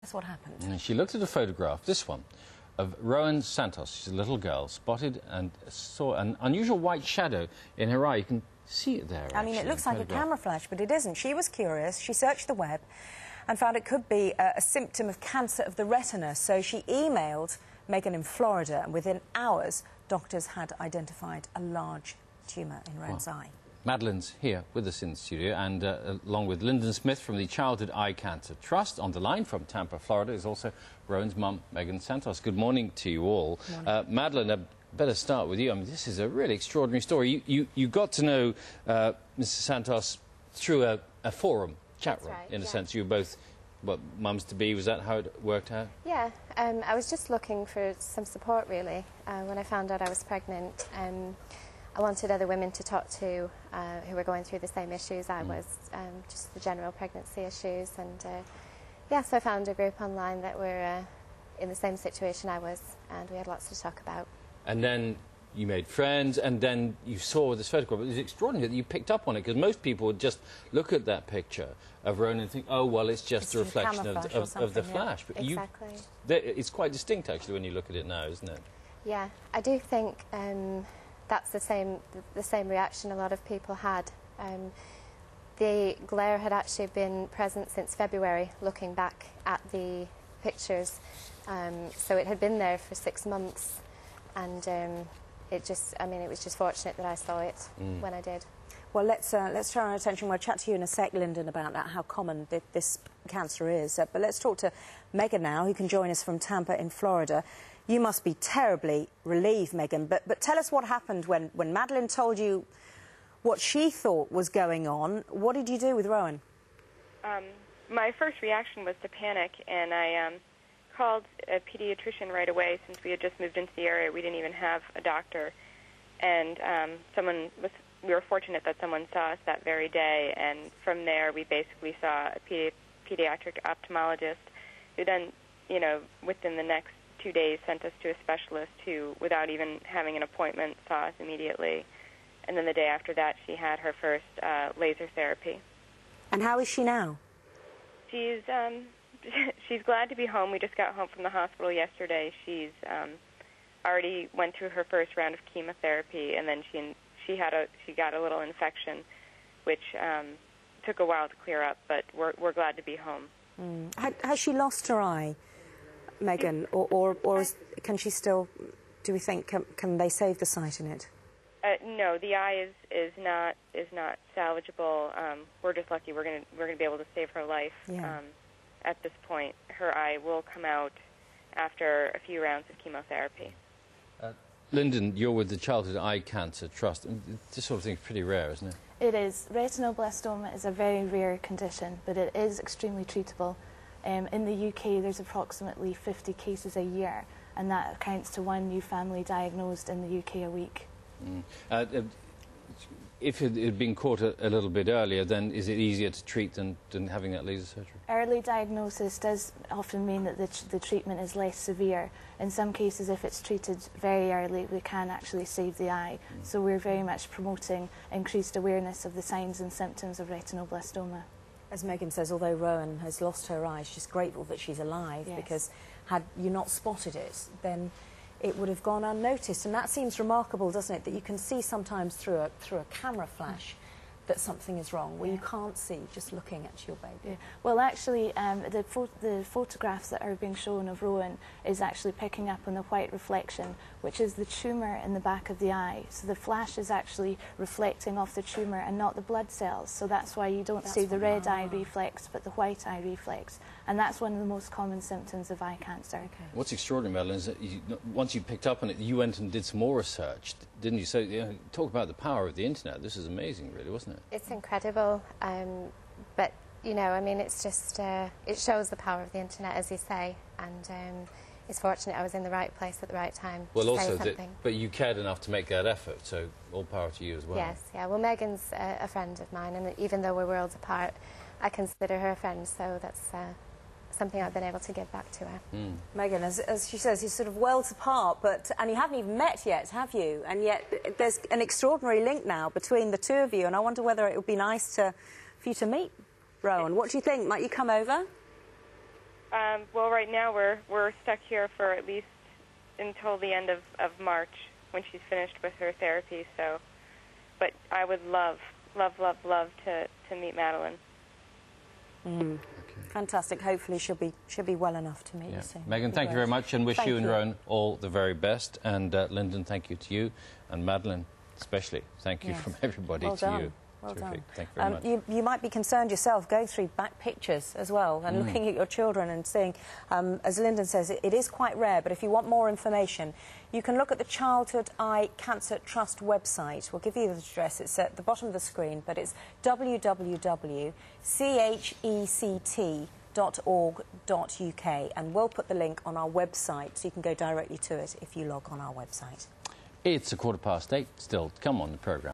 That's what happened. And she looked at a photograph, this one, of Rowan Santos. She's a little girl, spotted and saw an unusual white shadow in her eye. You can see it there, I mean, it looks like a camera flash, but it isn't. She was curious. She searched the web and found it could be a symptom of cancer of the retina. So she emailed Megan in Florida, and within hours, doctors had identified a large tumour in Rowan's eye. Madeline's here with us in the studio, and along with Lyndon Smith from the Childhood Eye Cancer Trust. On the line from Tampa, Florida, is also Rowan's mum, Megan Santos. Good morning to you all. Madeline, I better start with you. I mean, this is a really extraordinary story. You got to know Mrs. Santos through a forum, chat room, in a sense. You were both, what, mums-to-be? Was that how it worked out? Yeah, I was just looking for some support, really. When I found out I was pregnant, I wanted other women to talk to who were going through the same issues I was, just the general pregnancy issues. And yeah, so I found a group online that were in the same situation I was, and we had lots to talk about. And then you made friends, and then you saw this photograph. It was extraordinary that you picked up on it, because most people would just look at that picture of Rowan and think, oh, well, it's just a reflection of the flash. But exactly. It's quite distinct, actually, when you look at it now, isn't it? Yeah, I do think that's the same reaction a lot of people had. The glare had actually been present since February, looking back at the pictures. So it had been there for 6 months, and it was just fortunate that I saw it when I did. Well, let's turn our attention. We'll chat to you in a sec, Lyndon, about that, how common this cancer is. But let's talk to Megan now, who can join us from Tampa in Florida. You must be terribly relieved, Megan, but tell us what happened when Madeline told you what she thought was going on. What did you do with Rowan? My first reaction was to panic, and I called a pediatrician right away. Since we had just moved into the area, we didn't even have a doctor. And we were fortunate that someone saw us that very day, and from there we basically saw a pediatric ophthalmologist who then, within the next 2 days sent us to a specialist who, without even having an appointment, saw us immediately. And then the day after that, she had her first laser therapy. And how is she now? She's glad to be home. We just got home from the hospital yesterday. She's already went through her first round of chemotherapy, and then she got a little infection, which took a while to clear up. But we're glad to be home. Has she lost her eye, Megan, or can she still? Do we think can they save the sight in it? No, the eye is not salvageable. We're just lucky. We're gonna be able to save her life. Yeah. At this point, her eye will come out after a few rounds of chemotherapy. Lyndon, you're with the Childhood Eye Cancer Trust. This sort of thing is pretty rare, isn't it? It is. Retinoblastoma is a very rare condition, but it is extremely treatable. In the UK, there's approximately 50 cases a year, and that accounts to 1 new family diagnosed in the UK a week. If it had been caught a little bit earlier, then is it easier to treat than having that laser surgery? Early diagnosis does often mean that the treatment is less severe. In some cases, if it's treated very early, we can actually save the eye. So we're very much promoting increased awareness of the signs and symptoms of retinoblastoma. As Megan says, although Rowan has lost her eye, she's grateful that she's alive, because had you not spotted it, then it would have gone unnoticed. And that seems remarkable, doesn't it, that you can see sometimes through a camera flash that something is wrong, where you can't see just looking at your baby. Yeah. Well, actually, the photographs that are being shown of Rowan is actually picking up on the white reflection, which is the tumour in the back of the eye. So the flash is actually reflecting off the tumour and not the blood cells. So that's why you don't see the red eye reflex, but the white eye reflex. And that's one of the most common symptoms of eye cancer. Okay. What's extraordinary, Madeline, is that once you picked up on it, you went and did some more research, didn't you? So talk about the power of the internet. This is amazing, really, wasn't it? It's incredible, but I mean, it's just it shows the power of the internet, as you say, and it's fortunate I was in the right place at the right time. Well, also, but you cared enough to make that effort, so all power to you as well. Yes, yeah. Well, Megan's a friend of mine, and even though we're worlds apart, I consider her a friend. So that's something I've been able to give back to her. Megan, as she says, you're sort of worlds apart, and you haven't even met yet, have you? And yet there's an extraordinary link now between the two of you, and I wonder whether it would be nice for you to meet Rowan. What do you think? Might you come over? Well, right now we're stuck here for at least until the end of March when she's finished with her therapy. So, but I would love to meet Madeline. Okay. Fantastic. Hopefully she'll be well enough to meet you soon. Megan, thank you very much, and wish you and Rowan all the very best. And Lyndon, thank you to you, and Madeline especially. Thank you from everybody to you. Well Terrific. done. Thank you very much. You might be concerned yourself. Go through back pictures as well and looking at your children and seeing, as Lyndon says, it is quite rare, but if you want more information, you can look at the Childhood Eye Cancer Trust website. We'll give you the address. It's at the bottom of the screen, but it's www.chect.org.uk, and we'll put the link on our website so you can go directly to it if you log on our website. It's 8:15, still to come on the programme.